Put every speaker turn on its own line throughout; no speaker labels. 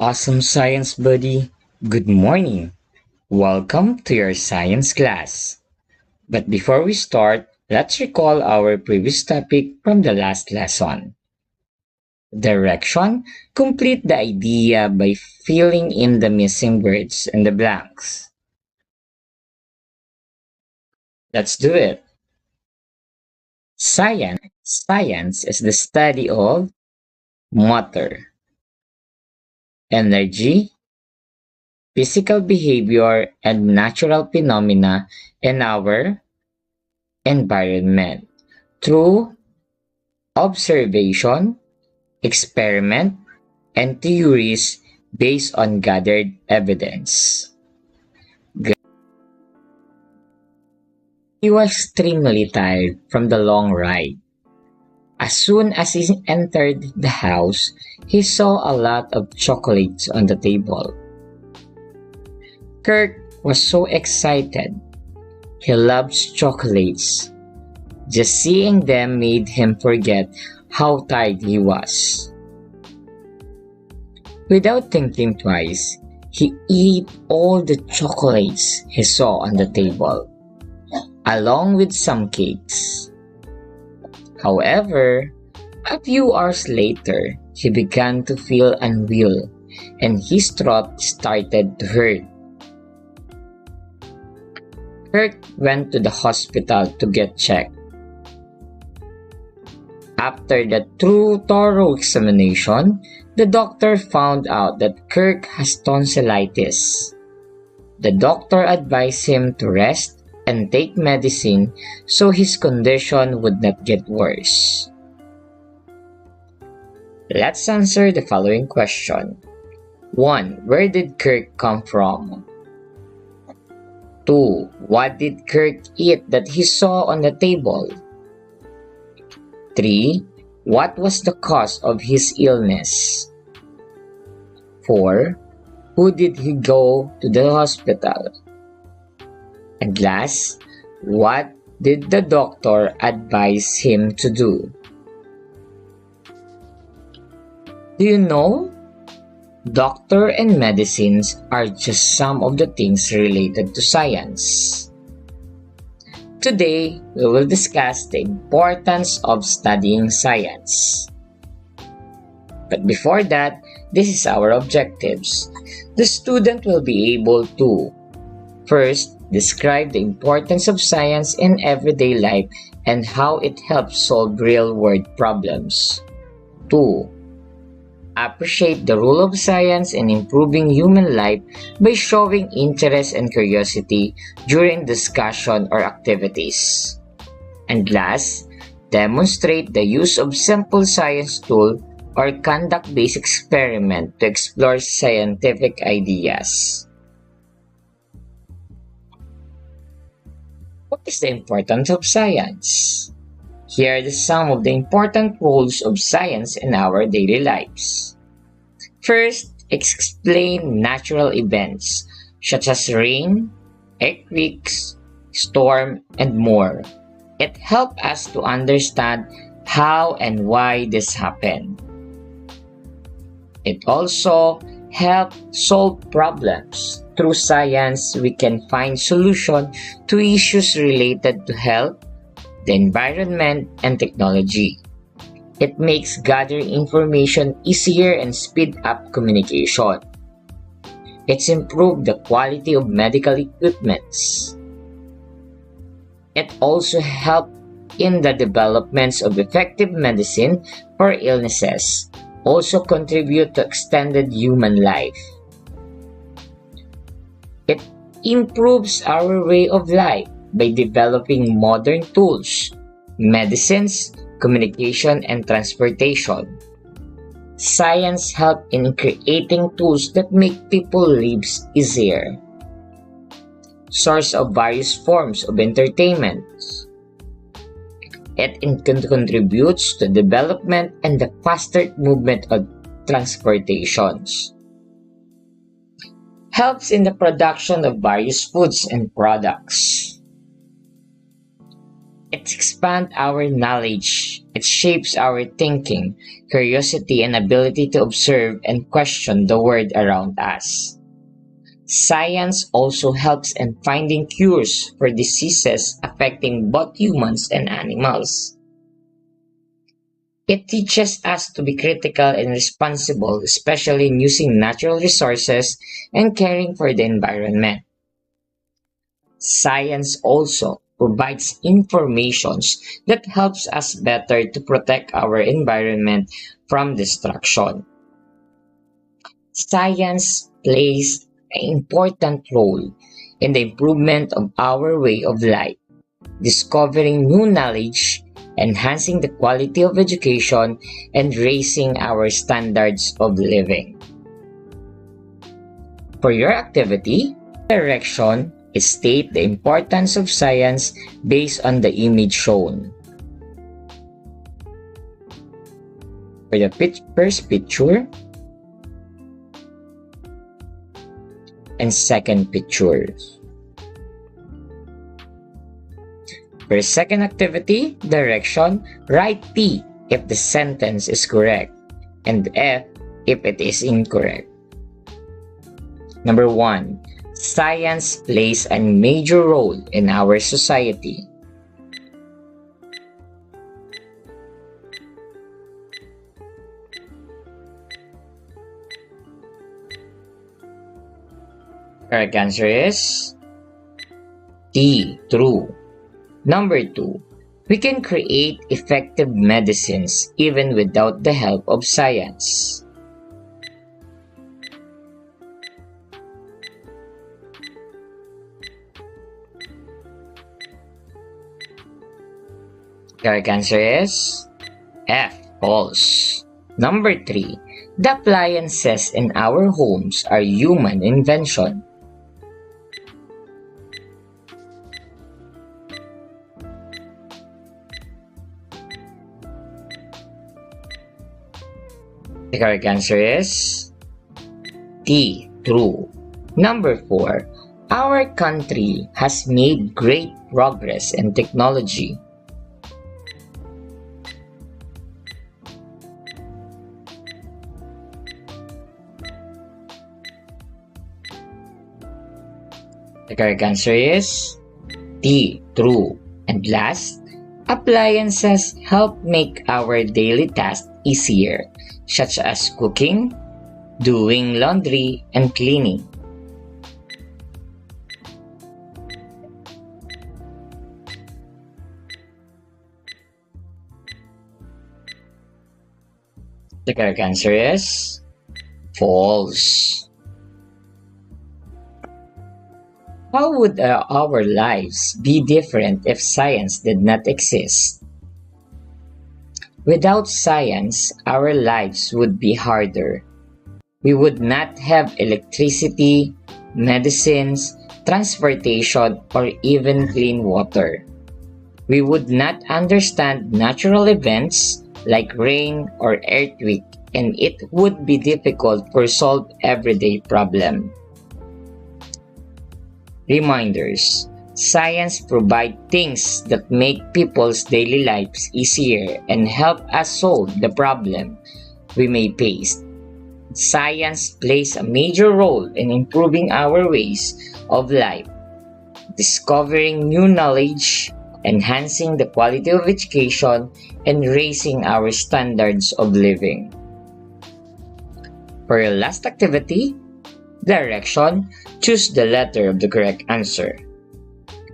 awesome science buddy. Good morning. Welcome to your science class. But before we start, let's recall our previous topic from the last lesson. Direction: complete the idea by filling in the missing words and the blanks. Let's do it. Science is the study of matter, energy, physical behavior, and natural phenomena in our environment through observation, experiment, and theories based on gathered evidence. He was extremely tired from the long ride. As soon as he entered the house, he saw a lot of chocolates on the table. Kirk was so excited. He loves chocolates. Just seeing them made him forget how tired he was. Without thinking twice, he ate all the chocolates he saw on the table, along with some cakes. However, a few hours later, he began to feel unwell and his throat started to hurt. Kirk went to the hospital to get checked. After the thorough examination, the doctor found out that Kirk has tonsillitis. The doctor advised him to rest and take medicine so his condition would not get worse. Let's answer the following question. 1. Where did Kirk come from? 2. What did Kirk eat that he saw on the table? 3. What was the cause of his illness? 4. Who did he go to the hospital? And last, what did the doctor advise him to do? Do you know? Doctor and medicines are just some of the things related to science. Today, we will discuss the importance of studying science. But before that, this is our objectives. The student will be able to first, describe the importance of science in everyday life and how it helps solve real-world problems. 2. Appreciate the role of science in improving human life by showing interest and curiosity during discussion or activities. And last, demonstrate the use of simple science tool or conduct-based experiment to explore scientific ideas. What is the importance of science? Here are some of the important roles of science in our daily lives. First, explain natural events such as rain, earthquakes, storm, and more. It helps us to understand how and why this happened. It also helps solve problems. Through science, we can find solutions to issues related to health, the environment, and technology. It makes gathering information easier and speed up communication. It's improved the quality of medical equipments. It also helps in the developments of effective medicine for illnesses, also contribute to extended human life. It improves our way of life by developing modern tools, medicines, communication, and transportation. Science helps in creating tools that make people's lives easier. Source of various forms of entertainment. It contributes to development and the faster movement of transportations. Helps in the production of various foods and products. It expands our knowledge. It shapes our thinking, curiosity, and ability to observe and question the world around us. Science also helps in finding cures for diseases affecting both humans and animals. It teaches us to be critical and responsible, especially in using natural resources and caring for the environment. Science also provides information that helps us better to protect our environment from destruction. Science plays an important role in the improvement of our way of life, discovering new knowledge, enhancing the quality of education, and raising our standards of living. For your activity, direction, state the importance of science based on the image shown. For the first picture and second picture. For second activity, direction, write P if the sentence is correct and F if it is incorrect. Number 1. Science plays a major role in our society. Correct answer is D. True. Number 2. We can create effective medicines even without the help of science. Correct answer is F. False. Number 3. The appliances in our homes are human invention. The correct answer is D. True. Number 4. Our country has made great progress in technology. The correct answer is D. True. And last, appliances help make our daily tasks easier, such as cooking, doing laundry, and cleaning. The correct answer is false. How would our lives be different if science did not exist? Without science, our lives would be harder. We would not have electricity, medicines, transportation, or even clean water. We would not understand natural events like rain or earthquake, and it would be difficult to solve everyday problems. Reminders. Science provides things that make people's daily lives easier and help us solve the problem we may face. Science plays a major role in improving our ways of life, discovering new knowledge, enhancing the quality of education, and raising our standards of living. For your last activity, direction, choose the letter of the correct answer.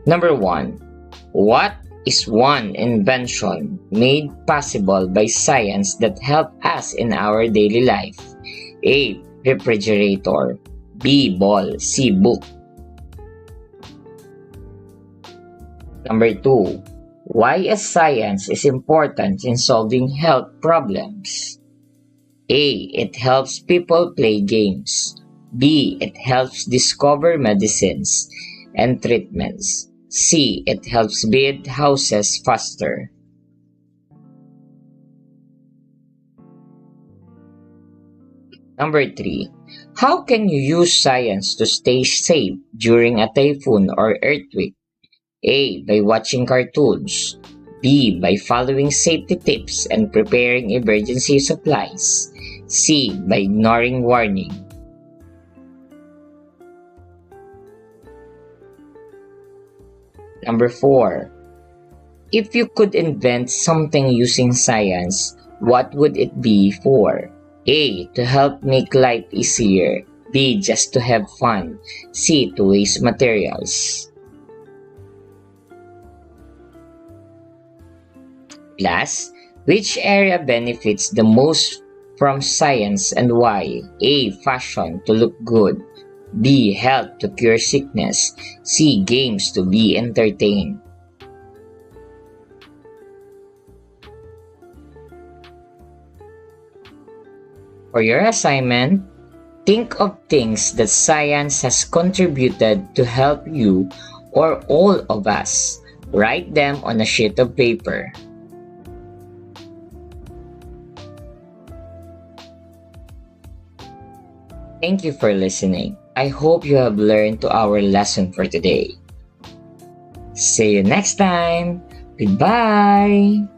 Number 1. What is one invention made possible by science that helped us in our daily life? A. Refrigerator. B. Ball. C. Book. Number 2. Why is science is important in solving health problems? A. It helps people play games. B. It helps discover medicines and treatments. C. It helps build houses faster. Number 3. How can you use science to stay safe during a typhoon or earthquake? A. By watching cartoons. B. By following safety tips and preparing emergency supplies. C. By ignoring warning. Number 4. If you could invent something using science, what would it be for? A. To help make life easier. B. Just to have fun. C. To waste materials. Plus, which area benefits the most from science and why? A. Fashion to look good. B. Health to cure sickness. C. Games to be entertained. For your assignment, think of things that science has contributed to help you or all of us. Write them on a sheet of paper. Thank you for listening. I hope you have learned to our lesson for today. See you next time. Goodbye.